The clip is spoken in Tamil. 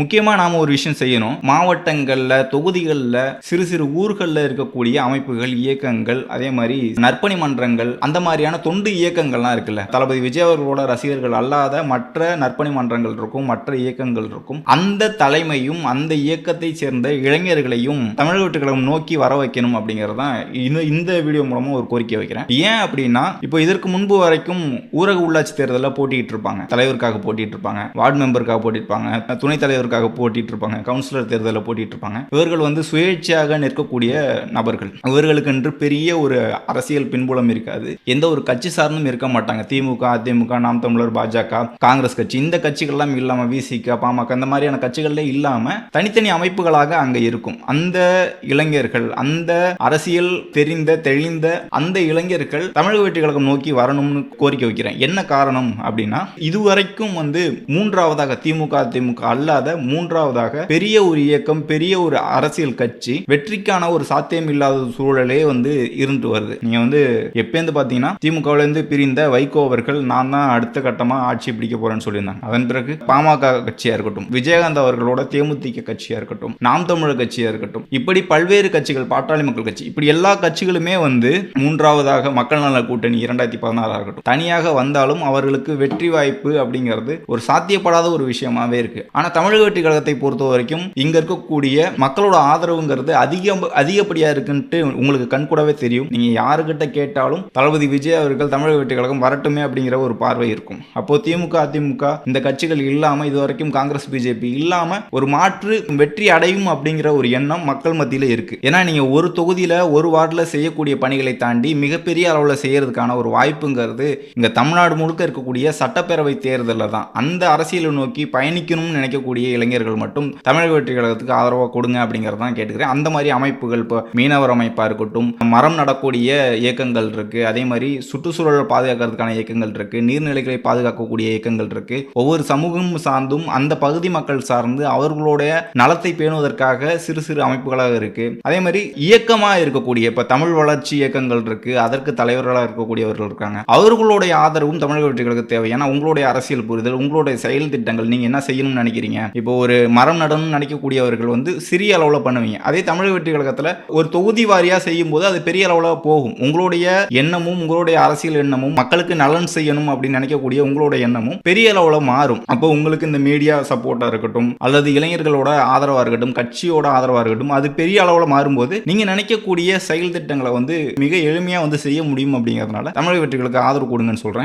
முக்கியமா நாம ஒரு விஷயம் செய்யணும். மாவட்டங்கள்ல, தொகுதிகள்ல, சிறு சிறு ஊர்கள்ல இருக்கக்கூடிய அமைப்புகள், இயக்கங்கள், அதே மாரி நற்பணி மன்றங்கள், அந்த மாரியான தொண்டு இயக்கங்கள்லாம் இருக்குல்ல. தளபதி விஜய் அவர்களோட ரசிகர்கள் அல்லாத மற்ற நற்பணி மன்றங்கள் இருக்கும், மற்ற இயக்கங்கள் இருக்கும். அந்த தலைமையும், அந்த இயக்கத்தை சேர்ந்த இளைஞர்களையும் தமிழக வெற்றிக் கழகம் நோக்கி வர வைக்கணும் அப்படிங்கிறது தான் இந்த வீடியோ மூலமா ஒரு கோரிக்கை வைக்கிறேன். ஏன் அப்படின்னா, இப்போ இதற்கு முன்பு வரைக்கும் ஊரக உள்ளாட்சி தேர்தலில் போட்டிட்டு இருப்பாங்க. தலைவருக்காக போட்டிட்டு இருப்பாங்க, வார்டு மெம்பருக்காக போட்டிருப்பாங்க, துணைத் தலைவர் போட்டிட்டு இருப்பாங்க, கவுன்சிலர் தேர்தலில் போட்டிட்டு இருப்பாங்க. இவர்கள் சுயேட்சையாக நிற்கக்கூடிய நபர்கள். இவர்களுக்கு என்று பெரிய ஒரு அரசியல் பின்புலம் இருக்காது. எந்த ஒரு கட்சி சார்ந்தும் இருக்க மாட்டாங்க. திமுக, அதிமுக, நாம் தமிழர், பாஜக, காங்கிரஸ் கட்சி, இந்த கட்சிகள் எல்லாம் இல்லாம, விசிக, பாமக, இந்த மாதிரியான கட்சிகள்ல இல்லாம தனித்தனி அமைப்புகளாக அங்க இருக்கும். அந்த இளைஞர்கள், அந்த அரசியல் தெரிந்த தெளிந்த அந்த இளைஞர்கள் தமிழக வெற்றிக் கழகம் நோக்கி வரணும்னு கோரிக்கை வைக்கிறேன். என்ன காரணம் அப்படின்னா, இதுவரைக்கும் மூன்றாவதாக திமுக, அதிமுக அல்லாத மூன்றாவதாக பெரிய ஒரு இயக்கம், பெரிய ஒரு அரசியல் கட்சி வெற்றிக்கான ஒரு சாத்தியம் இல்லாத சூழலே இருந்து வருது. நீங்க எப்பேந்து பாத்தீங்கன்னா, திமுகவில இருந்து பிரிந்த வைகோ அவர்கள் நான் தான் அடுத்த கட்டமா ஆட்சி பிடிக்க போறேன்னு சொல்லியிருந்தாங்க. அதன் பிறகு பாமக கட்சியா இருக்கட்டும், விஜயகாந்த் அவர்களோட தேமுதிக கட்சியா இருக்கட்டும், நாம் தமிழர் கட்சியா இருக்கட்டும், இப்படி பல்வேறு கட்சிகள், பாட்டாளி மக்கள் கட்சி, இப்படி எல்லா கட்சிகளுமே மூன்றாவதாக மக்கள் நல கூட்டணி 2016 இருக்கட்டும், தனியாக வந்தாலும் அவர்களுக்கு வெற்றி வாய்ப்பு அப்படிங்கிறது ஒரு சாத்தியப்படாத ஒரு விஷயமாவே இருக்கு. ஆனா தமிழக வெற்றிக் கழகத்தை பொறுத்த வரைக்கும் இங்க இருக்கக்கூடிய மக்களோட ஆதரவுங்கிறது அதிகப்படியா இருக்குன்ட்டு உங்களுக்கு கண்கூடவே தெரியும். நீங்க யாருக்கிட்ட கேட்டாலும் தளபதி விஜய் அவர்கள் தமிழக வெற்றிக் கழகம் வரட்டுமே அப்படிங்கிற ஒரு பார்வை இருக்கும். அப்போ திமுக, அதிமுக இந்த கட்சிகள் இல்லாம, இதுவரைக்கும் காங்கிரஸ், பிஜேபி இல்லாம ஒரு மாற்று வெற்றி அடையும் அப்படிங்கிற ஒரு எண்ணம் மக்கள் மத்தியில இருக்கு. ஏன்னா நீங்க ஒரு தொகுதியில, ஒரு வார்டுல செய்யக்கூடிய பணிகளை தாண்டி மிகப்பெரிய அளவில் செய்யறதுக்கான ஒரு வாய்ப்புங்கிறது இங்க தமிழ்நாடு முழுக்க இருக்கக்கூடிய சட்டப்பேரவை தேர்தலில் தான். அந்த அரசியலை நோக்கி பயணிக்கணும்னு நினைக்கக்கூடிய இளைஞர்கள் மட்டும் தமிழக வெற்றிக் கழகத்துக்கு ஆதரவாக கொடுங்க அப்படிங்கிறது தான் கேட்டுக்கிறேன். அந்த மாதிரி அமைப்புகள், இப்போ மீனவர் அமைப்பா இருக்கட்டும், மரம் நடக்கூடிய இயக்கங்கள் இருக்கு, அதே மாதிரி சுற்றுச்சூழலை பாதுகாக்கிறதுக்கான இயக்கங்கள் இருக்கு, நீர்நிலைகளை பாதுகாக்கக்கூடிய இயக்கங்கள் இருக்கு. ஒவ்வொரு சமூகம் சார்ந்தும் அந்த பகுதி மக்கள் சார்ந்து அவர்களுடைய நலத்தை பேணுவதற்காக சிறு சிறு அமைப்புகளாக இருக்கு. அதே மாதிரி இயக்கமா இருக்கக்கூடிய இப்ப தமிழ் வளர்ச்சி இயக்கங்கள் இருக்கு, அதற்கு தலைவர்களாக இருக்கக்கூடியவர்கள் இருக்காங்க. அவர்களுடைய ஆதரவும் தமிழக வெற்றிக் கழக தேவை. ஏன்னா உங்களுடைய அரசியல் புரிதல், உங்களுடைய செயல் திட்டங்கள், நீங்க என்ன செய்யணும்னு நினைக்கிறீங்க, இப்போ ஒரு மரம் நடணும்னு நினைக்கக்கூடியவர்கள் சிறிய அளவில் பண்ணுவீங்க. அதே தமிழக வெற்றிக் கழகத்தில் ஒரு தொகுதி வாரியா செய்யும் போது அது பெரிய அளவில் போகும். உங்களுடைய எண்ணமும், உங்களுடைய அரசியல் எண்ணமும், மக்களுக்கு நலன் செய்யணும் அப்படின்னு நினைக்கக்கூடிய உங்களுடைய எண்ணமும் பெரிய அளவில் மாறும். அப்போ உங்களுக்கு இந்த மீடியா சப்போர்ட்டா இருக்கட்டும், அல்லது இளைஞர்களோட ஆதரவா இருக்கட்டும், கட்சியோட ஆதரவா இருக்கட்டும், அது பெரிய அளவில் மாறும்போது நீங்க நினைக்கக்கூடிய செயல் திட்டங்களை மிக எளிமையா செய்ய முடியும். அப்படிங்கிறதுனால தமிழக வெற்றிகளுக்கு ஆதரவு கொடுங்கன்னு சொல்றேன்.